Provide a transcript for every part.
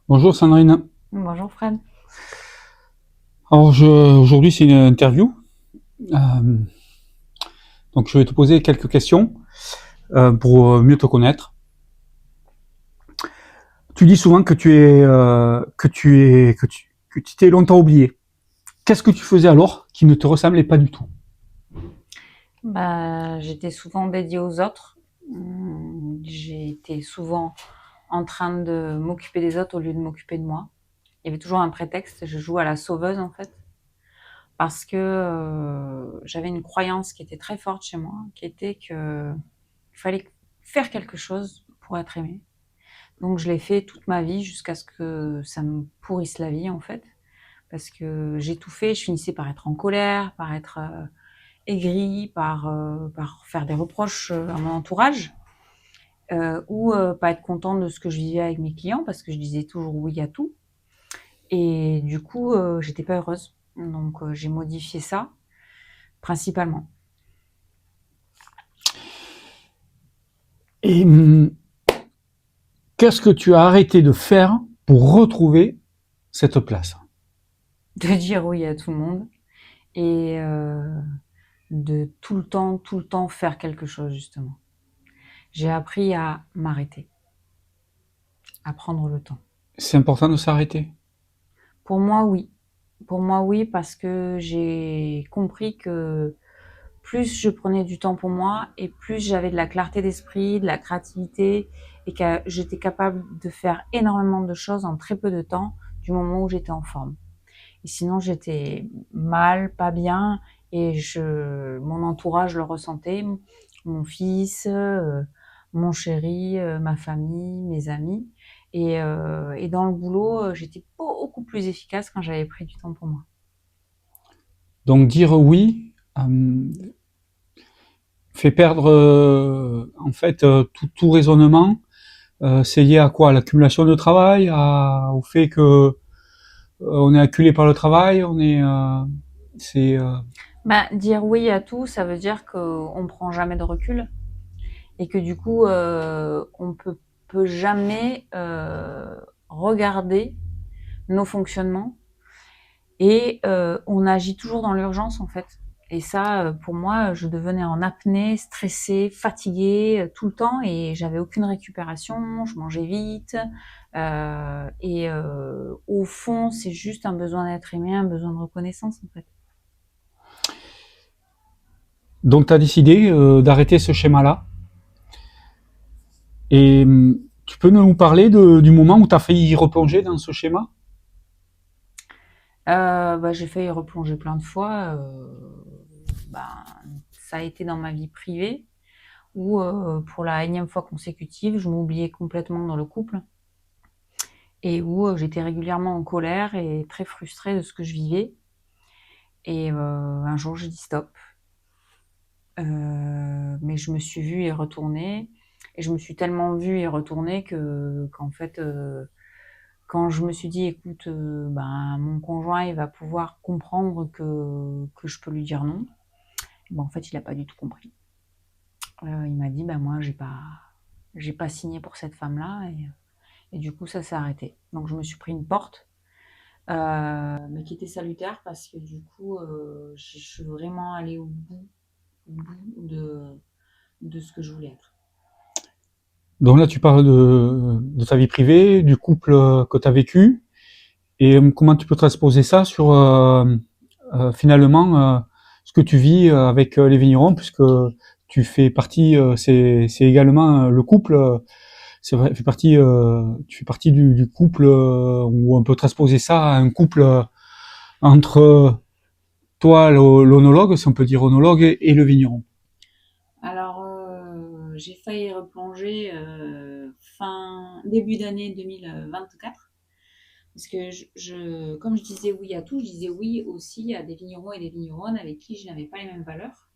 Bonjour Sandrine. Bonjour Fred. Alors aujourd'hui c'est une interview, Euh, donc je vais te poser quelques questions pour mieux te connaître. Tu dis souvent que tu t'es longtemps oublié. Qu'est-ce que tu faisais alors qui ne te ressemblait pas du tout? J'étais souvent dédiée aux autres. J'ai été souvent en train de m'occuper des autres au lieu de m'occuper de moi. Il y avait toujours un prétexte. Je joue à la sauveuse en fait, parce que j'avais une croyance qui était très forte chez moi, qui était que il fallait faire quelque chose pour être aimé. Donc je l'ai fait toute ma vie jusqu'à ce que ça me pourrisse la vie en fait, parce que j'ai tout fait. Je finissais par être en colère, par être aigrie, par faire des reproches à mon entourage, ou pas être contente de ce que je vivais avec mes clients parce que je disais toujours oui à tout. Et du coup, j'étais pas heureuse. Donc, j'ai modifié ça principalement. Et qu'est-ce que tu as arrêté de faire pour retrouver cette place? De dire oui à tout le monde et de tout le temps faire quelque chose, justement. J'ai appris à m'arrêter, à prendre le temps. C'est important de s'arrêter. Pour moi, oui. Pour moi, oui, parce que j'ai compris que plus je prenais du temps pour moi et plus j'avais de la clarté d'esprit, de la créativité et que j'étais capable de faire énormément de choses en très peu de temps du moment où j'étais en forme. Et sinon, j'étais mal, pas bien et mon entourage le ressentait, mon fils, mon chéri, ma famille, mes amis. Et dans le boulot, j'étais beaucoup plus efficace quand j'avais pris du temps pour moi. Donc dire oui fait perdre en fait tout raisonnement. C'est lié à quoi? À l'accumulation de travail, au fait que on est acculé par le travail, c'est, Dire oui à tout, ça veut dire qu'on ne prend jamais de recul et que du coup, on peut jamais regarder nos fonctionnements et on agit toujours dans l'urgence en fait. Et ça, pour moi, je devenais en apnée, stressée, fatiguée tout le temps et j'avais aucune récupération, je mangeais vite. Au fond, c'est juste un besoin d'être aimé, un besoin de reconnaissance en fait. donc tu as décidé d'arrêter ce schéma-là. Et tu peux nous parler du moment où tu as failli replonger dans ce schéma? J'ai failli replonger plein de fois. Ben, Ça a été dans ma vie privée où, pour la énième fois consécutive, je m'oubliais complètement dans le couple et où j'étais régulièrement en colère et très frustrée de ce que je vivais. Et un jour, j'ai dit stop. Mais je me suis vue y retourner et je me suis tellement vue y retourner qu'en fait, quand je me suis dit écoute, mon conjoint il va pouvoir comprendre que je peux lui dire non. En fait, il a pas du tout compris. Il m'a dit moi j'ai pas signé pour cette femme-là et du coup ça s'est arrêté. Donc je me suis pris une porte, mais qui était salutaire parce que du coup je suis vraiment allée au bout de ce que je voulais être. Donc là, tu parles de ta vie privée, du couple que tu as vécu, et comment tu peux transposer ça sur finalement ce que tu vis avec les vignerons, puisque tu fais partie, c'est également le couple, c'est vrai, tu fais partie du couple où on peut transposer ça à un couple entre toi, l'onologue, si on peut dire onologue, et le vigneron. Alors, j'ai failli replonger début d'année 2024. Parce que comme je disais oui à tout, je disais oui aussi à des vignerons et des vigneronnes avec qui je n'avais pas les mêmes valeurs.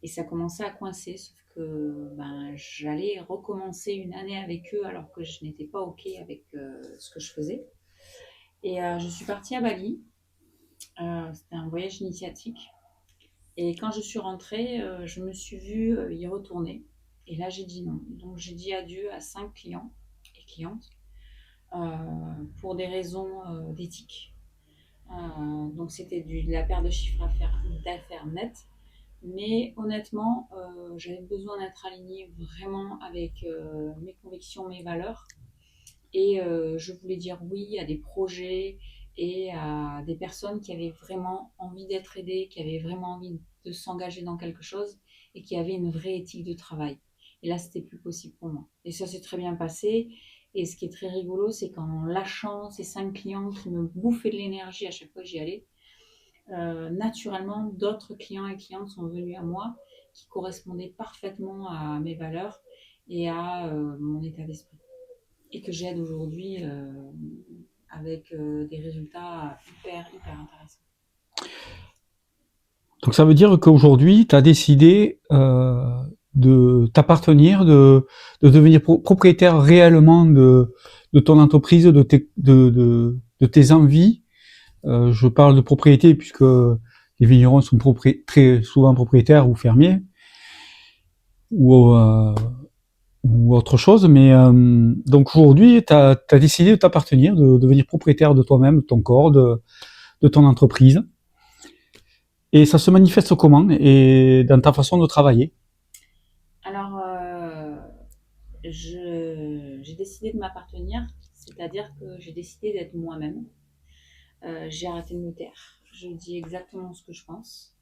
Et ça commençait à coincer, sauf que j'allais recommencer une année avec eux alors que je n'étais pas OK avec ce que je faisais. Et je suis partie à Bali. C'était un voyage initiatique. Et quand je suis rentrée, je me suis vue y retourner. Et là, j'ai dit non. Donc, j'ai dit adieu à 5 clients et clientes pour des raisons d'éthique. Donc c'était de la perte de chiffre d'affaires net. Mais honnêtement, j'avais besoin d'être alignée vraiment avec mes convictions, mes valeurs. Et je voulais dire oui à des projets et à des personnes qui avaient vraiment envie d'être aidées, qui avaient vraiment envie de s'engager dans quelque chose et qui avaient une vraie éthique de travail. Et là, c'était plus possible pour moi. Et ça s'est très bien passé. Et ce qui est très rigolo, c'est qu'en lâchant ces 5 clients qui me bouffaient de l'énergie à chaque fois que j'y allais, naturellement, d'autres clients et clientes sont venus à moi qui correspondaient parfaitement à mes valeurs et à mon état d'esprit et que j'aide aujourd'hui avec des résultats hyper intéressants. Donc ça veut dire qu'aujourd'hui, tu as décidé de t'appartenir, de devenir propriétaire réellement de ton entreprise, de tes envies. Je parle de propriété puisque les vignerons sont très souvent propriétaires ou fermiers ou, ou autre chose. Mais donc aujourd'hui, tu as décidé de t'appartenir, de devenir propriétaire de toi-même, de ton corps, de ton entreprise. Et ça se manifeste comment et dans ta façon de travailler? Alors, j'ai décidé de m'appartenir, c'est-à-dire que j'ai décidé d'être moi-même. J'ai arrêté de me taire. Je dis exactement ce que je pense.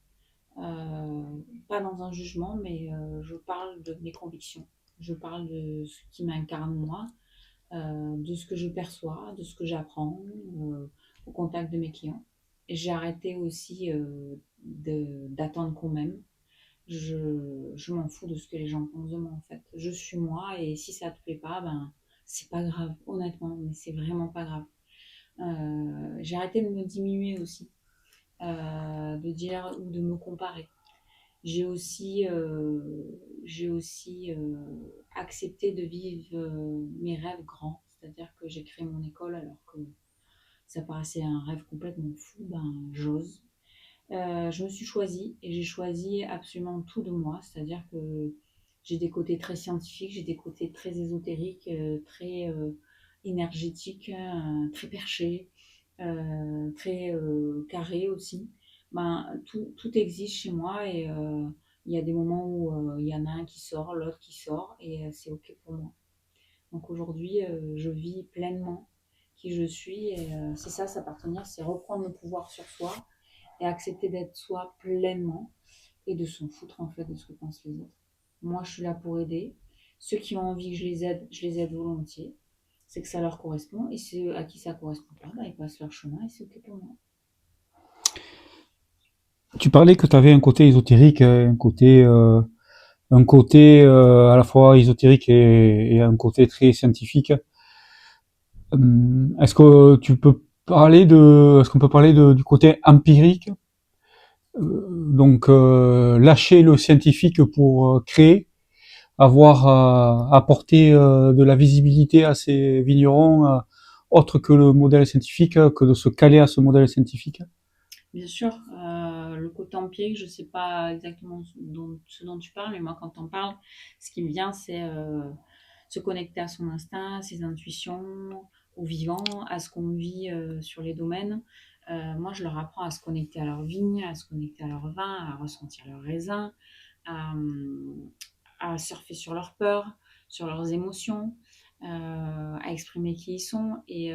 Euh, Pas dans un jugement, mais je parle de mes convictions. Je parle de ce qui m'incarne moi, de ce que je perçois, de ce que j'apprends au contact de mes clients. Et j'ai arrêté aussi d'attendre qu'on m'aime. Je m'en fous de ce que les gens pensent de moi en fait. Je suis moi et si ça te plaît pas, ben c'est pas grave, honnêtement, mais c'est vraiment pas grave. J'ai arrêté de me diminuer aussi, de dire ou de me comparer. J'ai aussi accepté de vivre mes rêves grands, c'est-à-dire que j'ai créé mon école alors que ça paraissait un rêve complètement fou, ben j'ose. Je me suis choisie et j'ai choisi absolument tout de moi, c'est-à-dire que j'ai des côtés très scientifiques, j'ai des côtés très ésotériques, très énergétiques, très perchés, très carrés aussi. Ben, tout existe chez moi et il y a des moments où il y en a un qui sort, l'autre qui sort et c'est OK pour moi. Donc aujourd'hui, je vis pleinement qui je suis et c'est ça, s'appartenir, c'est reprendre le pouvoir sur soi et accepter d'être soi pleinement et de s'en foutre en fait de ce que pensent les autres. Moi, je suis là pour aider. Ceux qui ont envie que je les aide volontiers. C'est que ça leur correspond et ceux à qui ça correspond pas, bah, ils passent leur chemin et c'est OK pour moi. Tu parlais que tu avais un côté ésotérique, un côté à la fois ésotérique et un côté très scientifique. Est-ce que tu peux parler est-ce qu'on peut parler du côté empirique, donc lâcher le scientifique pour créer, avoir apporté de la visibilité à ces vignerons, autre que le modèle scientifique, que de se caler à ce modèle scientifique. Bien sûr, le côté empirique, je ne sais pas exactement ce dont tu parles, mais moi, quand on parle, ce qui me vient, c'est se connecter à son instinct, à ses intuitions, au vivant, à ce qu'on vit sur les domaines. Moi, je leur apprends à se connecter à leur vigne, à se connecter à leur vin, à ressentir leurs raisins, à, à surfer sur leurs peurs, sur leurs émotions, à exprimer qui ils sont. Et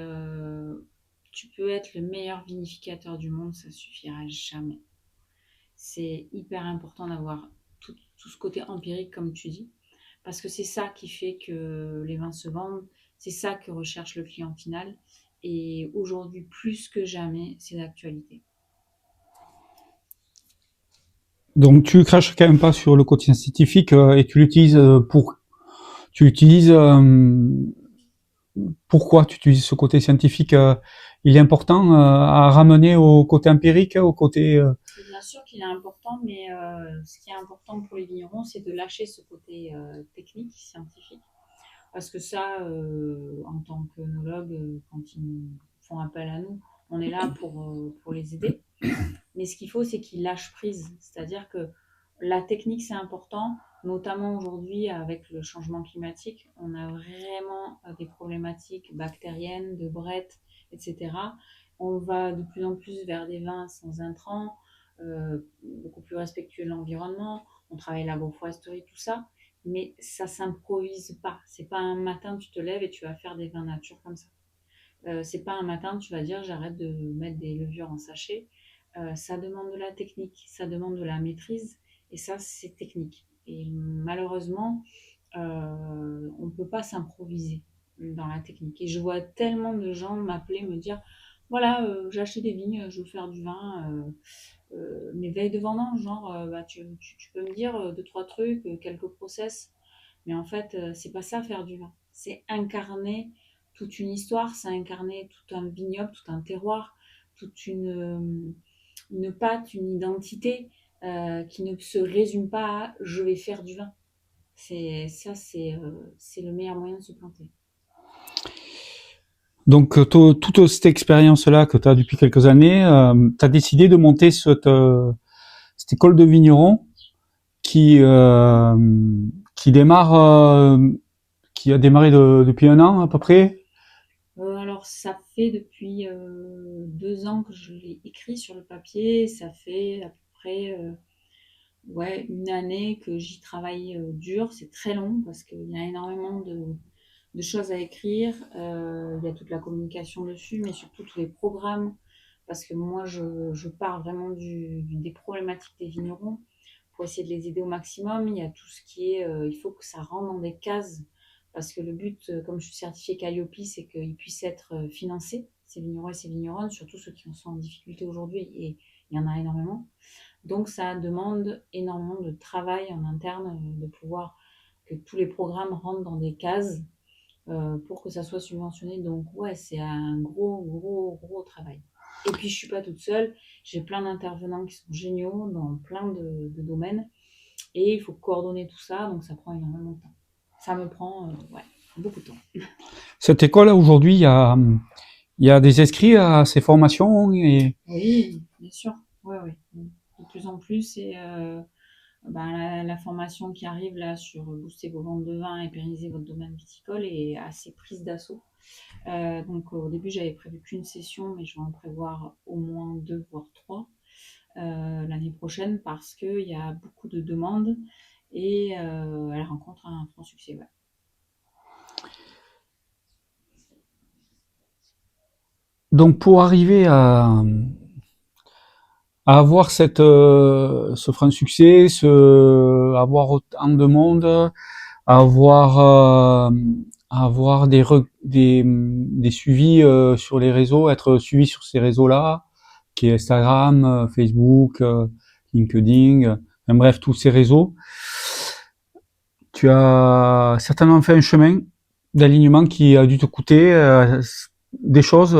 tu peux être le meilleur vinificateur du monde, ça suffira jamais. C'est hyper important d'avoir tout ce côté empirique, comme tu dis, parce que c'est ça qui fait que les vins se vendent, c'est ça que recherche le client final. Et aujourd'hui, plus que jamais, c'est d'actualité. Donc tu craches quand même pas sur le côté scientifique et tu l'utilises tu utilises pourquoi tu utilises ce côté scientifique il est important à ramener au côté empirique, au côté Bien sûr qu'il est important, mais ce qui est important pour les vignerons, c'est de lâcher ce côté technique, scientifique. Parce que ça, en tant qu'œnologue, quand ils font appel à nous, on est là pour les aider. Mais ce qu'il faut, c'est qu'ils lâchent prise. C'est-à-dire que la technique, c'est important, notamment aujourd'hui avec le changement climatique, on a vraiment des problématiques bactériennes, de bret, etc. On va de plus en plus vers des vins sans intrants, beaucoup plus respectueux de l'environnement. On travaille l'agroforesterie, tout ça, mais ça s'improvise pas. C'est pas un matin tu te lèves et tu vas faire des vins nature comme ça. C'est pas un matin tu vas dire j'arrête de mettre des levures en sachet. Ça demande de la technique, ça demande de la maîtrise, et ça c'est technique. Et malheureusement, on ne peut pas s'improviser dans la technique. Et je vois tellement de gens m'appeler, me dire, voilà, j'ai acheté des vignes, je veux faire du vin. Mes veilles de vendange, genre, bah, tu peux me dire deux, trois trucs, quelques process. Mais en fait, c'est pas ça faire du vin. C'est incarner toute une histoire, c'est incarner tout un vignoble, tout un terroir, toute une patte, une identité qui ne se résume pas à je vais faire du vin. C'est le meilleur moyen de se planter. Donc, toute cette expérience-là que tu as depuis quelques années, tu as décidé de monter cette école de vigneron qui, euh, qui démarre, qui a démarré depuis un an à peu près. Alors, ça fait depuis 2 ans que je l'ai écrit sur le papier. Ça fait à peu près ouais, une année que j'y travaille dur. C'est très long parce qu'il y a énormément de choses à écrire. Il y a toute la communication dessus, mais surtout tous les programmes. Parce que moi, je pars vraiment des problématiques des vignerons pour essayer de les aider au maximum. Il y a tout ce qui est, il faut que ça rentre dans des cases. Parce que le but, comme je suis certifiée Calliope, c'est qu'ils puissent être financés, ces vignerons et ces vigneronnes, surtout ceux qui sont en difficulté aujourd'hui, et il y en a énormément. Donc ça demande énormément de travail en interne, de pouvoir que tous les programmes rentrent dans des cases pour que ça soit subventionné. Donc ouais, c'est un gros, gros, gros travail. Et puis je suis pas toute seule, j'ai plein d'intervenants qui sont géniaux dans plein de domaines, et il faut coordonner tout ça, donc ça prend énormément de temps. Ça me prend ouais, beaucoup de temps. Cette école, aujourd'hui, il y a des inscrits à ces formations et Oui, bien sûr. Ouais, ouais. De plus en plus, et ben, la formation qui arrive là sur booster vos ventes de vin et pérenniser votre domaine viticole est assez prise d'assaut. Donc au début, j'avais prévu qu'une session, mais je vais en prévoir au moins deux, voire trois l'année prochaine parce qu'il y a beaucoup de demandes et elle rencontre un franc succès. Ouais. donc pour arriver à avoir ce franc succès, avoir autant de monde, avoir avoir des suivis sur les réseaux, être suivi sur ces réseaux-là, qui est Instagram, Facebook, LinkedIn, enfin, bref tous ces réseaux. Tu as certainement fait un chemin d'alignement qui a dû te coûter des choses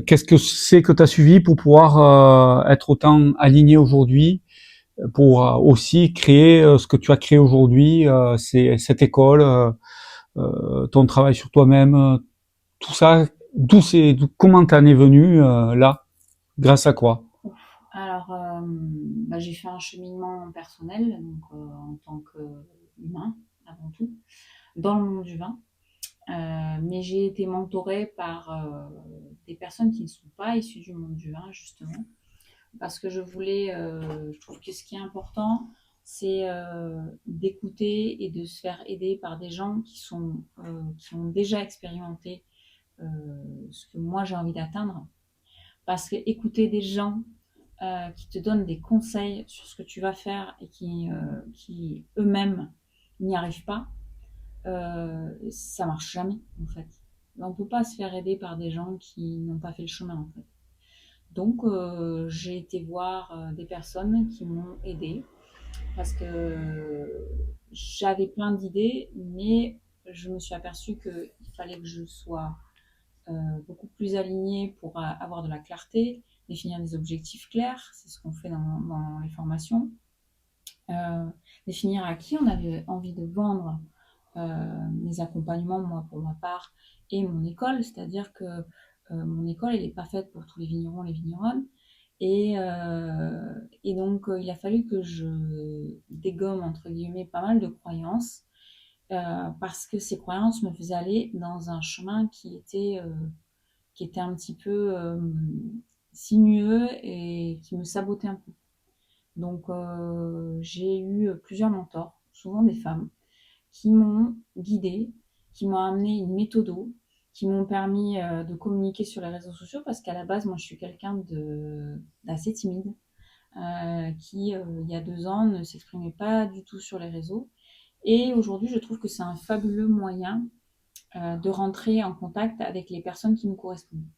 qu'est-ce que c'est que tu as suivi pour pouvoir être autant aligné aujourd'hui, pour aussi créer ce que tu as créé aujourd'hui, c'est cette école, ton travail sur toi-même, tout ça, comment t'en es venu là, grâce à quoi? Alors, bah, j'ai fait un cheminement personnel, donc en tant qu'humain avant tout, dans le monde du vin. Mais j'ai été mentorée par des personnes qui ne sont pas issues du monde du vin, justement, parce que je trouve que ce qui est important, c'est d'écouter et de se faire aider par des gens qui ont déjà expérimenté ce que moi j'ai envie d'atteindre. Parce que écouter des gens qui te donnent des conseils sur ce que tu vas faire et qui eux-mêmes n'y arrivent pas, ça marche jamais en fait. On ne peut pas se faire aider par des gens qui n'ont pas fait le chemin en fait. Donc j'ai été voir des personnes qui m'ont aidée parce que j'avais plein d'idées, mais je me suis aperçue qu'il fallait que je sois beaucoup plus alignée pour avoir de la clarté, définir des objectifs clairs, c'est ce qu'on fait dans les formations, euh, définir à qui on avait envie de vendre mes accompagnements, moi pour ma part, et mon école, c'est-à-dire que mon école, elle n'est pas faite pour tous les vignerons, les vigneronnes, Et donc, il a fallu que je dégomme, entre guillemets, pas mal de croyances, parce que ces croyances me faisaient aller dans un chemin qui était un petit peu sinueux et qui me sabotait un peu. Donc, j'ai eu plusieurs mentors, souvent des femmes, qui m'ont guidée, qui m'ont amené une méthode, qui m'ont permis de communiquer sur les réseaux sociaux, parce qu'à la base, moi, je suis quelqu'un d'assez timide, qui, il y a 2 ans, ne s'exprimait pas du tout sur les réseaux. Et aujourd'hui, je trouve que c'est un fabuleux moyen de rentrer en contact avec les personnes qui nous correspondent.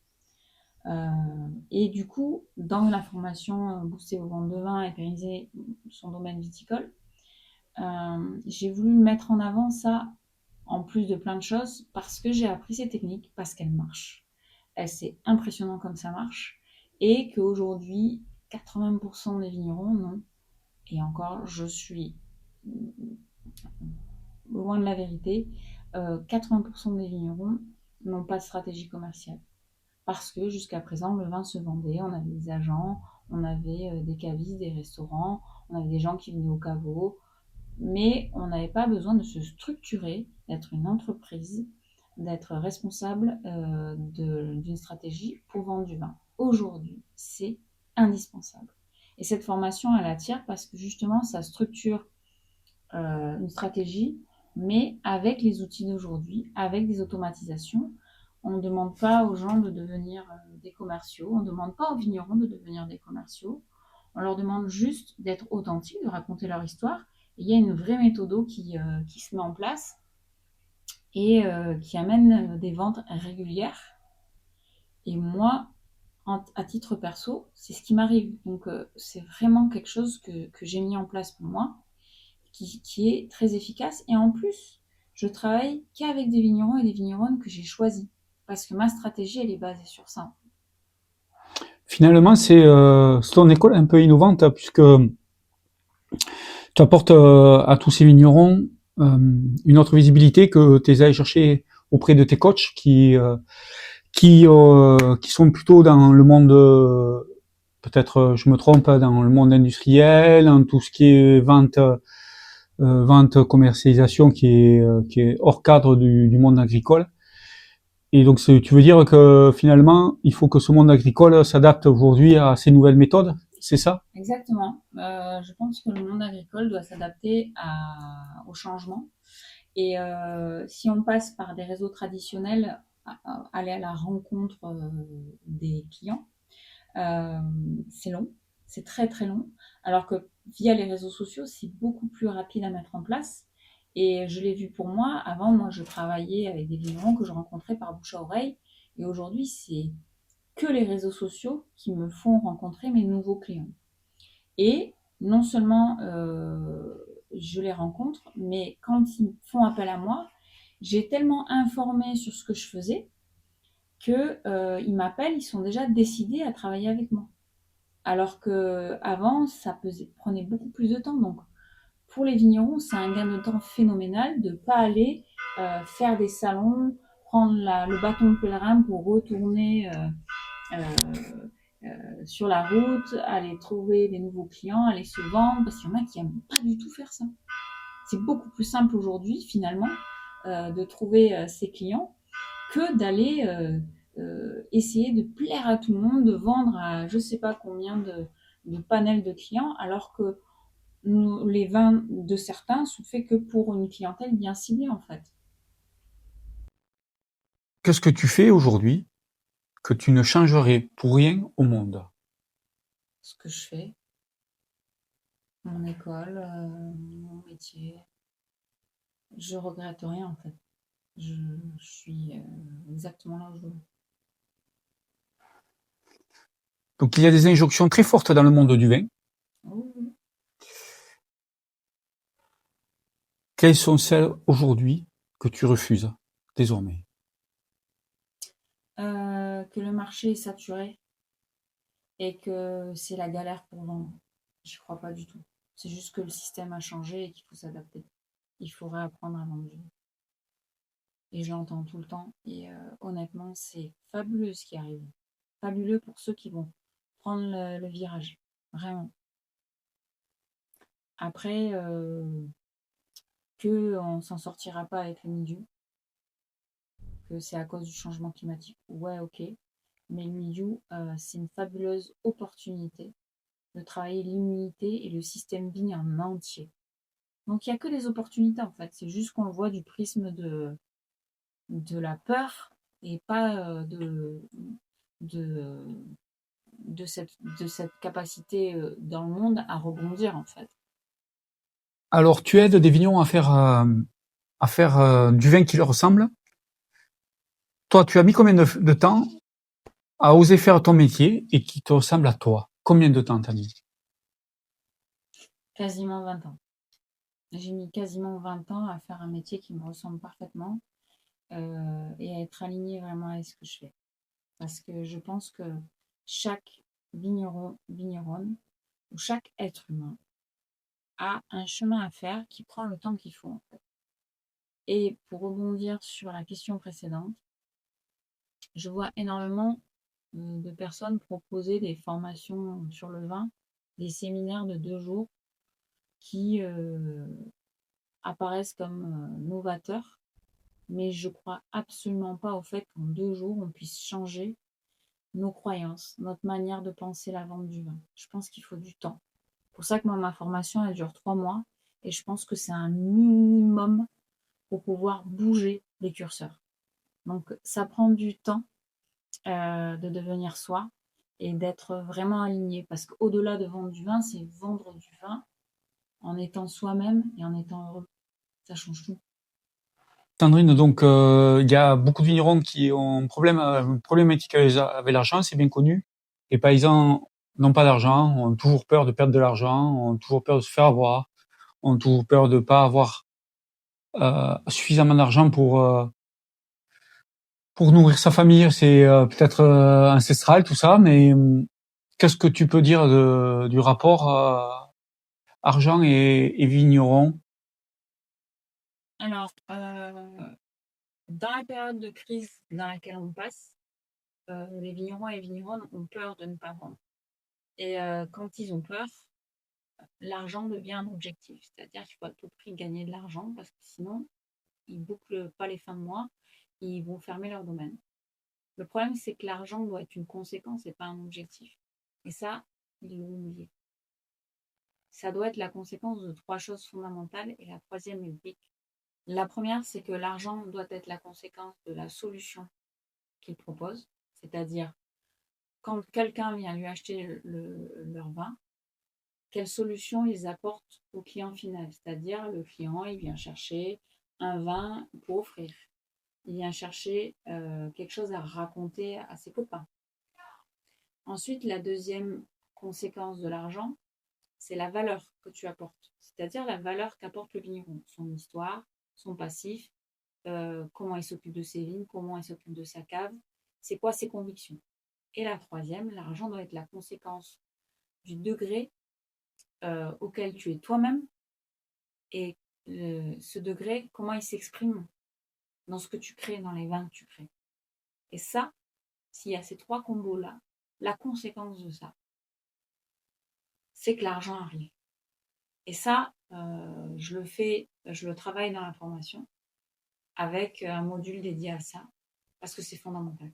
Et du coup, dans la formation Booster au vente de vin et pérenniser son domaine viticole, j'ai voulu mettre en avant ça en plus de plein de choses parce que j'ai appris ces techniques, parce qu'elles marchent. C'est impressionnant comme ça marche. Et qu'aujourd'hui, 80% des vignerons n'ont, et encore, je suis loin de la vérité, 80% des vignerons n'ont pas de stratégie commerciale. Parce que jusqu'à présent, le vin se vendait, on avait des agents, on avait des cavistes, des restaurants, on avait des gens qui venaient au caveau, mais on n'avait pas besoin de se structurer, d'être une entreprise, d'être responsable d'une stratégie pour vendre du vin. Aujourd'hui, c'est indispensable. Et cette formation, elle attire parce que justement, ça structure une stratégie, mais avec les outils d'aujourd'hui, avec des automatisations. On ne demande pas aux gens de devenir des commerciaux, on ne demande pas aux vignerons de devenir des commerciaux. On leur demande juste d'être authentiques, de raconter leur histoire. Et il y a une vraie méthode qui se met en place et qui amène des ventes régulières. Et moi, à titre perso, c'est ce qui m'arrive. Donc, c'est vraiment quelque chose que j'ai mis en place pour moi, qui est très efficace. Et en plus, je travaille qu'avec des vignerons et des vigneronnes que j'ai choisis. Parce que ma stratégie, elle est basée sur ça. Finalement, c'est ton école un peu innovante puisque tu apportes à tous ces vignerons une autre visibilité que tu allé chercher auprès de tes coachs qui sont plutôt dans le monde, peut-être je me trompe, dans le monde industriel, dans tout ce qui est vente, commercialisation qui est hors cadre du monde agricole. Et donc, tu veux dire que finalement, il faut que ce monde agricole s'adapte aujourd'hui à ces nouvelles méthodes, c'est ça? Exactement. Je pense que le monde agricole doit s'adapter au changement. Et si on passe par des réseaux traditionnels, aller à la rencontre des clients, euh, c'est long, c'est très très long. Alors que via les réseaux sociaux, c'est beaucoup plus rapide à mettre en place. Et je l'ai vu pour moi. Avant, moi, je travaillais avec des vignerons que je rencontrais par bouche à oreille. Et aujourd'hui, c'est que les réseaux sociaux qui me font rencontrer mes nouveaux clients. Et non seulement je les rencontre, mais quand ils font appel à moi, j'ai tellement informé sur ce que je faisais que ils m'appellent, ils sont déjà décidés à travailler avec moi. Alors que avant, prenait beaucoup plus de temps. Donc, pour les vignerons, c'est un gain de temps phénoménal de ne pas aller faire des salons, prendre le bâton de pèlerin pour retourner sur la route, aller trouver des nouveaux clients, aller se vendre, parce qu'il y en a qui n'aiment pas du tout faire ça. C'est beaucoup plus simple aujourd'hui, finalement, de trouver ses clients que d'aller essayer de plaire à tout le monde, de vendre à je ne sais pas combien de panels de clients, alors que les vins de certains sont faits que pour une clientèle bien ciblée, en fait. Qu'est-ce que tu fais aujourd'hui que tu ne changerais pour rien au monde? Ce que je fais, mon école, mon métier, je regrette rien, en fait. Je, je suis exactement là où je veux. Donc il y a des injonctions très fortes dans le monde du vin. Oh, Quelles sont celles aujourd'hui que tu refuses désormais? que le marché est saturé et que c'est la galère pour vendre. J'y crois pas du tout. C'est juste que le système a changé et qu'il faut s'adapter. Il faut réapprendre à vendre du vin. Et je l'entends tout le temps. Et honnêtement, c'est fabuleux ce qui arrive. Fabuleux pour ceux qui vont prendre le virage, vraiment. Après, qu'on s'en sortira pas avec le milieu, que c'est à cause du changement climatique, ouais, ok. Mais le milieu, c'est une fabuleuse opportunité de travailler l'immunité et le système vigne en entier. Donc il n'y a que des opportunités en fait, c'est juste qu'on le voit du prisme de la peur et pas de, de cette capacité dans le monde à rebondir en fait. Alors, tu aides des vignerons à faire du vin qui leur ressemble. Toi, tu as mis combien de temps à oser faire ton métier et qui te ressemble à toi? Combien de temps t'as mis? Quasiment 20 ans. J'ai mis quasiment 20 ans à faire un métier qui me ressemble parfaitement et à être aligné vraiment avec ce que je fais. Parce que je pense que chaque vigneron, vigneronne ou chaque être humain a un chemin à faire qui prend le temps qu'il faut en fait. Et pour rebondir sur la question précédente, je vois énormément de personnes proposer des formations sur le vin, des séminaires de 2 jours qui apparaissent comme novateurs, mais je crois absolument pas au fait qu'en 2 jours, on puisse changer nos croyances, notre manière de penser la vente du vin. Je pense qu'il faut du temps. C'est pour ça que moi, ma formation, elle dure 3 mois et je pense que c'est un minimum pour pouvoir bouger les curseurs. Donc, ça prend du temps de devenir soi et d'être vraiment aligné. Parce qu'au-delà de vendre du vin, c'est vendre du vin en étant soi-même et en étant heureux. Ça change tout. Sandrine, donc il y a beaucoup de vignerons qui ont une problématique avec l'argent, c'est bien connu. Les paysans n'ont pas d'argent, ont toujours peur de perdre de l'argent, ont toujours peur de se faire avoir, ont toujours peur de pas avoir suffisamment d'argent pour nourrir sa famille. C'est peut-être ancestral tout ça, mais qu'est-ce que tu peux dire du rapport argent et vigneron? Alors, dans la période de crise dans laquelle on passe, les vignerons et vigneronnes ont peur de ne pas vendre. Et quand ils ont peur, l'argent devient un objectif. C'est-à-dire qu'il faut à tout prix gagner de l'argent parce que sinon, ils ne bouclent pas les fins de mois, ils vont fermer leur domaine. Le problème, c'est que l'argent doit être une conséquence et pas un objectif. Et ça, ils l'ont oublié. Ça doit être la conséquence de 3 choses fondamentales et la troisième est big. La première, c'est que l'argent doit être la conséquence de la solution qu'ils proposent, c'est-à-dire quand quelqu'un vient lui acheter leur vin, quelle solution ils apportent au client final, c'est-à-dire le client, il vient chercher un vin pour offrir, il vient chercher quelque chose à raconter à ses copains. Ensuite, la deuxième conséquence de l'argent, c'est la valeur que tu apportes, c'est-à-dire la valeur qu'apporte le vigneron, son histoire, son passif, comment il s'occupe de ses vignes, comment il s'occupe de sa cave, c'est quoi ses convictions. Et la troisième, l'argent doit être la conséquence du degré auquel tu es toi-même et ce degré, comment il s'exprime dans ce que tu crées, dans les vins que tu crées. Et ça, s'il y a ces 3 combos-là, la conséquence de ça, c'est que l'argent arrive. Et ça, je le travaille dans la formation avec un module dédié à ça, parce que c'est fondamental.